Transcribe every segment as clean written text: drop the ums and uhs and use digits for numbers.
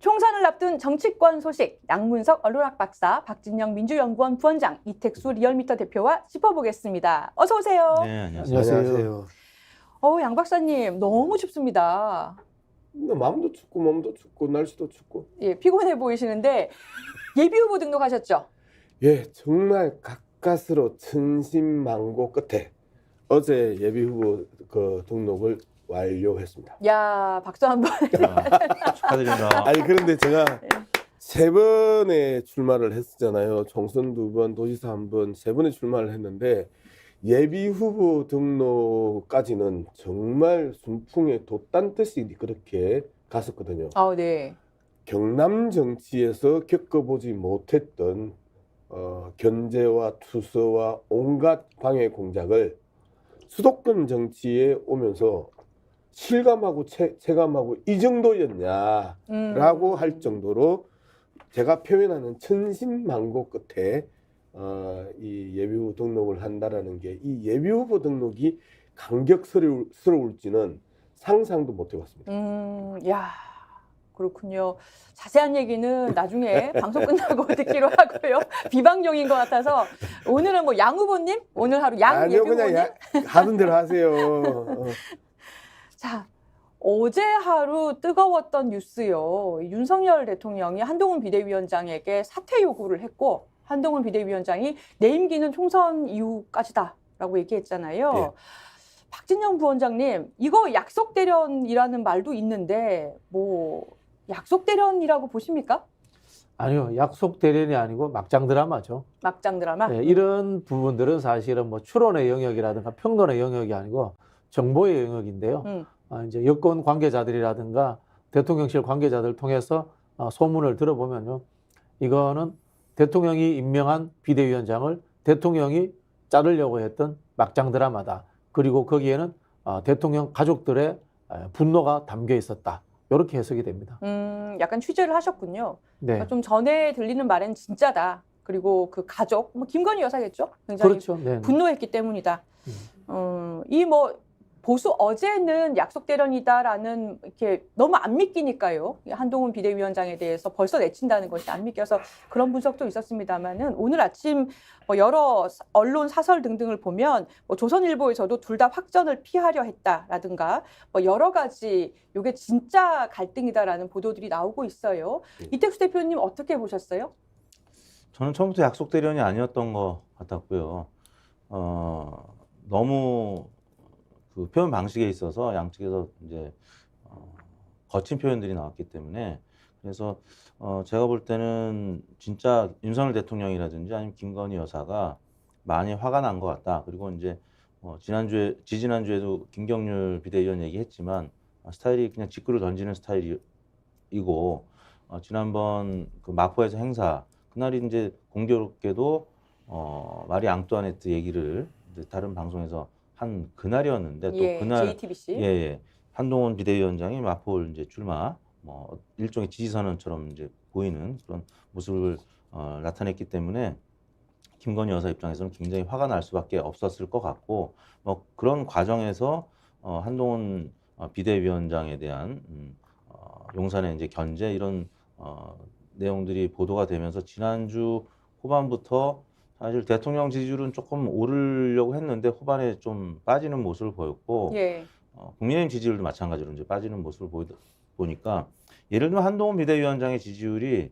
총선을 앞둔 정치권 소식, 양문석 언론학 박사, 박진영 민주연구원 부원장, 이택수 리얼미터 대표와 짚어보겠습니다. 어서 오세요. 네, 안녕하세요. 안녕하세요. 양 박사님 너무 춥습니다. 마음도 춥고 몸도 춥고 날씨도 춥고. 예, 피곤해 보이시는데 예비후보 등록하셨죠? 예, 정말 가까스로 천신만고 끝에 어제 예비후보 등록을 완료했습니다. 야, 박수 한번. 축하드립니다. 아니 그런데 제가 3번의 출마를 했었잖아요. 총선 2번, 도지사 1번, 3번의 출마를 했는데 예비후보 등록까지는 정말 순풍에 돛단 듯이 그렇게 갔었거든요. 네. 경남 정치에서 겪어보지 못했던 견제와 투서와 온갖 방해 공작을 수도권 정치에 오면서 실감하고 체감하고 이 정도였냐라고 할 정도로 제가 표현하는 천신만고 끝에 이 예비후보 등록을 한다라는 게 이 예비후보 등록이 감격스러울지는 상상도 못 해봤습니다. 야, 그렇군요. 자세한 얘기는 나중에 방송 끝나고 듣기로 하고요. 비방용인 것 같아서 오늘은 뭐 양 후보님? 오늘 하루 양 아니요, 예비후보님? 그냥 하던 대로 하세요. 자, 어제 하루 뜨거웠던 뉴스요. 윤석열 대통령이 한동훈 비대위원장에게 사퇴 요구를 했고 한동훈 비대위원장이 내 임기는 총선 이후까지다라고 얘기했잖아요. 예. 박진영 부원장님, 이거 약속 대련이라는 말도 있는데 뭐 약속 대련이라고 보십니까? 아니요, 약속 대련이 아니고 막장 드라마죠. 막장 드라마? 네, 이런 부분들은 사실은 뭐 추론의 영역이라든가 평론의 영역이 아니고 정보의 영역인데요. 이제 여권 관계자들이라든가 대통령실 관계자들 통해서 소문을 들어보면요, 이거는 대통령이 임명한 비대위원장을 대통령이 자르려고 했던 막장 드라마다. 그리고 거기에는 대통령 가족들의 분노가 담겨 있었다. 이렇게 해석이 됩니다. 약간 취재를 하셨군요. 네. 그러니까 좀 전에 들리는 말엔 진짜다. 그리고 그 가족, 뭐 김건희 여사겠죠? 굉장히 그렇죠. 네. 분노했기 때문이다. 이 뭐 보수 어제는 약속 대련이다라는 이렇게 너무 안 믿기니까요. 한동훈 비대위원장에 대해서 벌써 내친다는 것이 안 믿겨서 그런 분석도 있었습니다만은 오늘 아침 뭐 여러 언론 사설 등등을 보면 뭐 조선일보에서도 둘 다 확전을 피하려 했다라든가 뭐 여러 가지 이게 진짜 갈등이다라는 보도들이 나오고 있어요. 이택수 대표님 어떻게 보셨어요? 저는 처음부터 약속 대련이 아니었던 것 같았고요. 너무 그 표현 방식에 있어서 양측에서 이제 거친 표현들이 나왔기 때문에 그래서 제가 볼 때는 진짜 윤석열 대통령이라든지 아니면 김건희 여사가 많이 화가 난 것 같다. 그리고 이제 지지난주에도 김경률 비대위원 얘기했지만 스타일이 그냥 직구를 던지는 스타일이고 지난번 그 마포에서 행사 그날이 이제 공교롭게도 마리 앙뚜아네트 얘기를 이제 다른 방송에서 한 그날이었는데 또 그날 JTBC. 예, 한동훈 비대위원장이 마포를 이제 출마 뭐 일종의 지지선언처럼 이제 보이는 그런 모습을 나타냈기 때문에 김건희 여사 입장에서는 굉장히 화가 날 수밖에 없었을 것 같고 뭐 그런 과정에서 한동훈 비대위원장에 대한 용산의 이제 견제 이런 내용들이 보도가 되면서 지난주 후반부터 사실 대통령 지지율은 조금 오르려고 했는데 후반에 좀 빠지는 모습을 보였고 예. 국민의힘 지지율도 마찬가지로 이제 빠지는 모습을 보니까 예를 들면 한동훈 비대위원장의 지지율이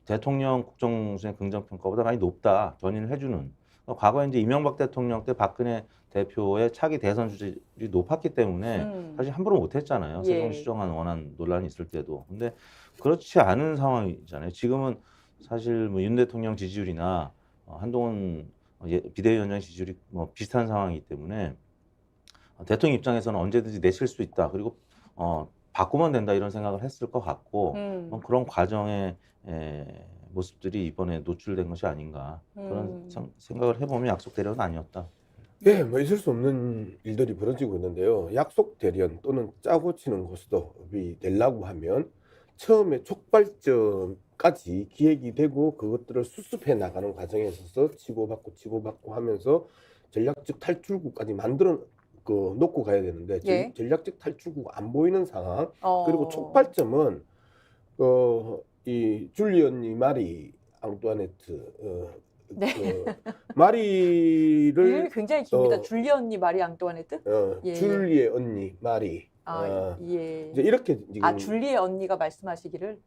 대통령 국정수행 긍정평가보다 많이 높다 견인을 해주는 과거에 이제 이명박 대통령 때 박근혜 대표의 차기 대선 지지율이 높았기 때문에 사실 함부로 못했잖아요. 예. 세금 수정안 원안 논란이 있을 때도. 근데 그렇지 않은 상황이잖아요. 지금은 사실 뭐 윤 대통령 지지율이나 한동훈 비대위원장 지지율이 뭐 비슷한 상황이기 때문에 대통령 입장에서는 언제든지 내칠 수 있다. 그리고 바꾸면 된다 이런 생각을 했을 것 같고 그런 과정의 모습들이 이번에 노출된 것이 아닌가 그런 생각을 해보면 약속 대련은 아니었다. 예, 뭐 있을 수 없는 일들이 벌어지고 있는데요. 약속 대련 또는 짜고 치는 고스톱이 되려고 하면 처음에 촉발점까지 기획이 되고 그것들을 수습해 나가는 과정에 있어서 치고받고 하면서 전략적 탈출구까지 만들어 놓고 가야 되는데 예. 전략적 탈출구가 안 보이는 상황. 그리고 촉발점은 이 줄리 언니 마리 앙뚜아네트 네. 마리를 이름이 굉장히 깁니다. 어, 줄리 언니 마리 앙뚜아네트? 예. 줄리의 언니 마리. 예. 이제 이렇게 지금 줄리의 언니가 말씀하시기를.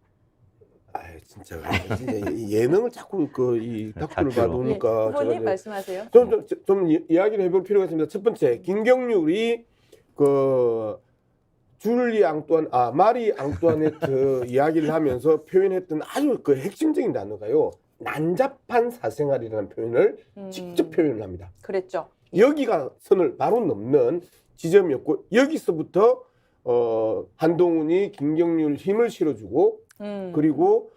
진짜 이 예능을 자꾸 이 다큐를 다큐로. 봐놓으니까 후보님 제가 말씀하세요. 좀 이야기를 해볼 필요가 있습니다. 첫 번째, 김경률이 마리 앙뚜아네트 이야기를 하면서 표현했던 아주 핵심적인 단어가요. 난잡한 사생활이라는 표현을 직접 표현을 합니다. 그랬죠. 여기가 선을 바로 넘는 지점이었고, 여기서부터 한동훈이 김경률 힘을 실어주고 그리고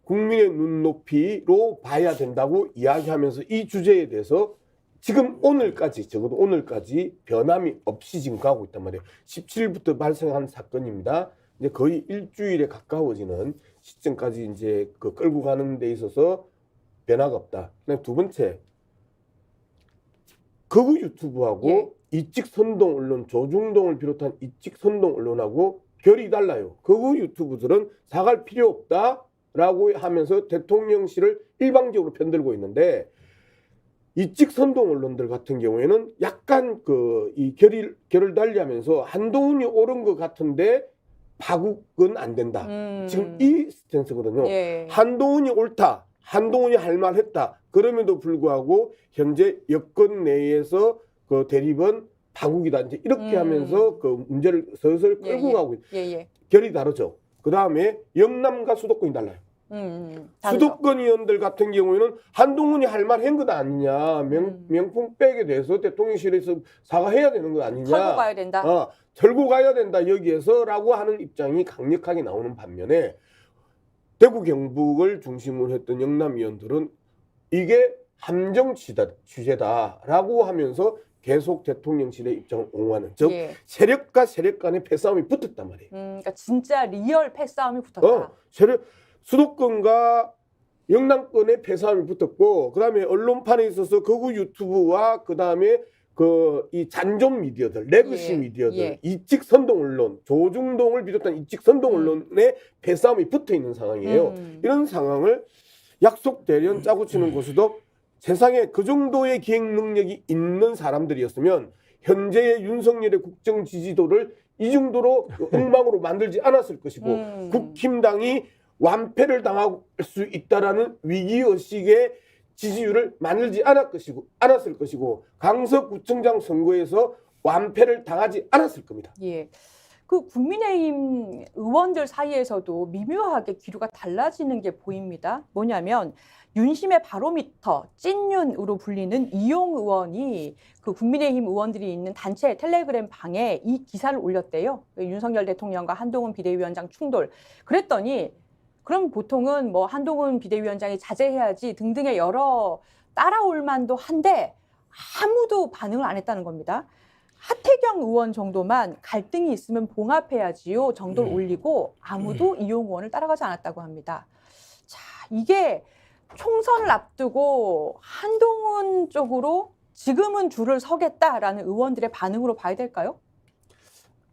국민의 눈높이로 봐야 된다고 이야기하면서 이 주제에 대해서 지금 오늘까지, 적어도 오늘까지 변함이 없이 지금 가고 있단 말이에요. 17일부터 발생한 사건입니다. 이제 거의 일주일에 가까워지는 시점까지 이제 끌고 가는 데 있어서 변화가 없다. 그다음에 두 번째, 극우 유튜브하고 이직 선동 언론, 조중동을 비롯한 이직 선동 언론하고 결이 달라요. 극우 유튜브들은 사과할 필요 없다라고 하면서 대통령실을 일방적으로 편들고 있는데, 이직 선동 언론들 같은 경우에는 약간 이 결을 달리하면서 한동훈이 옳은 것 같은데 파국은 안 된다. 지금 이 스탠스거든요. 예. 한동훈이 옳다. 한동훈이 할 말했다. 그럼에도 불구하고 현재 여권 내에서 대립은 파국이다. 이제 이렇게 하면서 문제를 슬슬 끌고 가고 있는. 결이 다르죠. 그 다음에 영남과 수도권이 달라요. 수도권 의원들 같은 경우에는 한동훈이 할 말 한 것 아니냐, 명품 백에 대해서 대통령실에서 사과해야 되는 것 아니냐, 털고 가야 된다. 털고 가야 된다 여기에서라고 하는 입장이 강력하게 나오는 반면에, 대구 경북을 중심으로 했던 영남 의원들은 이게 함정 취재다라고 하면서 계속 대통령실의 입장을 옹호하는, 즉 세력과 세력 간의 패싸움이 붙었단 말이에요. 그러니까 진짜 리얼 패싸움이 붙었다. 수도권과 영남권의 패싸움이 붙었고, 그 다음에 언론판에 있어서 극우 유튜브와 그 다음에 이 잔존 미디어들, 레거시 미디어들, 이직 선동 언론, 조중동을 비롯한 이직 선동 언론의 패싸움이 붙어 있는 상황이에요. 이런 상황을 약속 대련 짜고 치는 곳에도 세상에 그 정도의 기획 능력이 있는 사람들이었으면 현재의 윤석열의 국정 지지도를 이 정도로 엉망으로 만들지 않았을 것이고, 국힘당이 완패를 당할 수 있다라는 위기의식의 지지율을 만들지 않았을 것이고 강서구청장 선거에서 완패를 당하지 않았을 겁니다. 예. 그 국민의힘 의원들 사이에서도 미묘하게 기류가 달라지는 게 보입니다. 뭐냐면 윤심의 바로미터, 찐윤으로 불리는 이용 의원이 그 국민의힘 의원들이 있는 단체 텔레그램 방에 이 기사를 올렸대요. 윤석열 대통령과 한동훈 비대위원장 충돌. 그랬더니 그럼 보통은 뭐 한동훈 비대위원장이 자제해야지 등등의 여러 따라올 만도 한데 아무도 반응을 안 했다는 겁니다. 하태경 의원 정도만 갈등이 있으면 봉합해야지요 정도를 올리고 아무도 이용 의원을 따라가지 않았다고 합니다. 자, 이게 총선을 앞두고 한동훈 쪽으로 지금은 줄을 서겠다라는 의원들의 반응으로 봐야 될까요?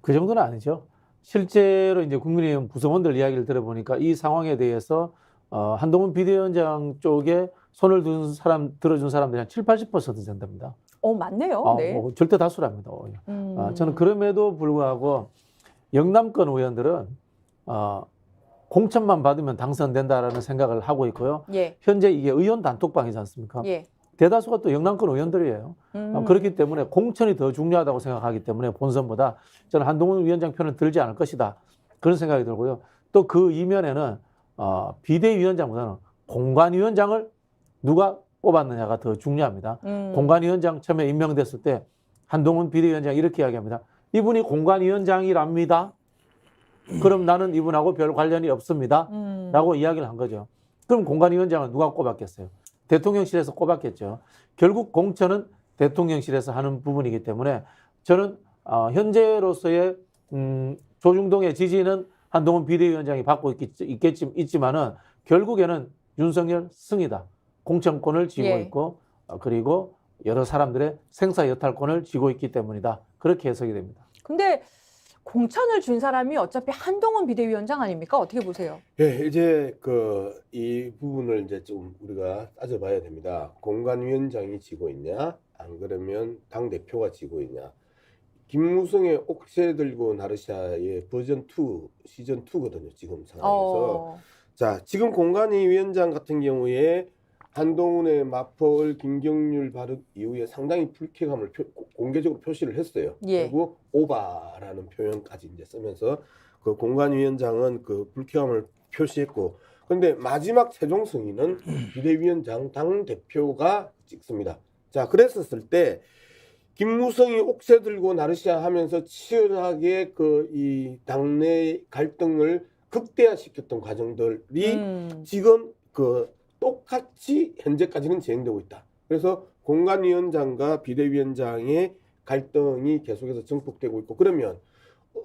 그 정도는 아니죠. 실제로 이제 국민의힘 구성원들 이야기를 들어보니까 이 상황에 대해서 한동훈 비대위원장 쪽에 손을 들어준 사람들이 한 70~80% 된답니다. 맞네요. 네. 뭐 절대 다수랍니다. 저는 그럼에도 불구하고 영남권 의원들은 공천만 받으면 당선된다라는 생각을 하고 있고요. 현재 이게 의원 단톡방이지 않습니까? 대다수가 또 영남권 의원들이에요. 그렇기 때문에 공천이 더 중요하다고 생각하기 때문에 본선보다 저는 한동훈 위원장 편을 들지 않을 것이다. 그런 생각이 들고요. 또 그 이면에는 비대위원장보다는 공관위원장을 누가 뽑았느냐가 더 중요합니다. 공관위원장 처음에 임명됐을 때 한동훈 비대위원장이 이렇게 이야기합니다. 이분이 공관위원장이랍니다. 그럼 나는 이분하고 별 관련이 없습니다. 라고 이야기를 한 거죠. 그럼 공관위원장을 누가 꼽았겠어요? 대통령실에서 꼽았겠죠. 결국 공천은 대통령실에서 하는 부분이기 때문에 저는 현재로서의 조중동의 지지는 한동훈 비대위원장이 받고 있지만은 결국에는 윤석열 승이다. 공천권을 쥐고 있고 그리고 여러 사람들의 생사 여탈권을 쥐고 있기 때문이다. 그렇게 해석이 됩니다. 근데 공천을 준 사람이 어차피 한동훈 비대위원장 아닙니까? 어떻게 보세요? 예, 이제 이 부분을 이제 좀 우리가 따져봐야 됩니다. 공관위원장이 지고 있냐, 안 그러면 당 대표가 지고 있냐. 김무성의 옥새 들고 나르샤의 버전 2, 시즌 2거든요. 지금 상황에서. 자, 지금 공관위원장 같은 경우에 한동훈의 마포을 김경률 발언 이후에 상당히 불쾌감을 공개적으로 표시를 했어요. 예. 그리고 오바라는 표현까지 이제 쓰면서 그 공관위원장은 그 불쾌감을 표시했고, 그런데 마지막 최종 승인은 비대위원장 당 대표가 찍습니다. 자, 그랬었을 때 김무성이 옥새 들고 나르샤 하면서 치열하게 이 당내 갈등을 극대화시켰던 과정들이 지금 똑같이 현재까지는 진행되고 있다. 그래서 공관위원장과 비대위원장의 갈등이 계속해서 증폭되고 있고, 그러면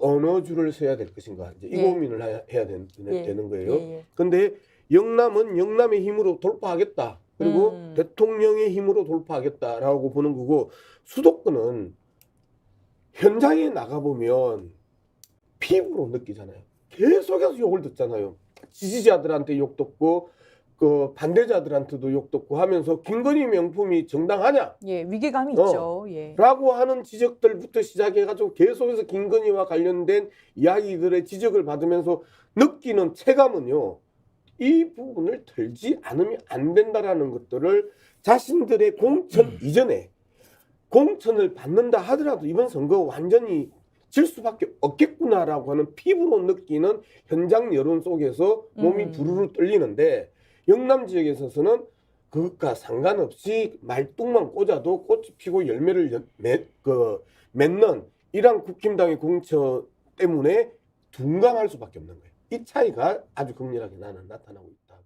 어느 줄을 서야 될 것인가, 이제 이 예. 고민을 해야 되는 거예요. 예. 근데 영남은 영남의 힘으로 돌파하겠다. 그리고 대통령의 힘으로 돌파하겠다라고 보는 거고, 수도권은 현장에 나가보면 피부로 느끼잖아요. 계속해서 욕을 듣잖아요. 지지자들한테 욕 듣고 반대자들한테도 욕 듣고 하면서 김건희 명품이 정당하냐? 예, 위기감이 있죠. 예. 라고 하는 지적들부터 시작해가지고 계속해서 김건희와 관련된 이야기들의 지적을 받으면서 느끼는 체감은요, 이 부분을 털지 않으면 안 된다라는 것들을 자신들의 공천 이전에 공천을 받는다 하더라도 이번 선거 완전히 질 수밖에 없겠구나라고 하는 피부로 느끼는 현장 여론 속에서 몸이 부르르 떨리는데, 영남 지역에 있어서는 그것과 상관없이 말뚝만 꽂아도 꽃이 피고 열매를 맺는 이러한 국힘당의 공천 때문에 둔감할 수밖에 없는 거예요. 이 차이가 아주 극렬하게 나는 나타나고 있다.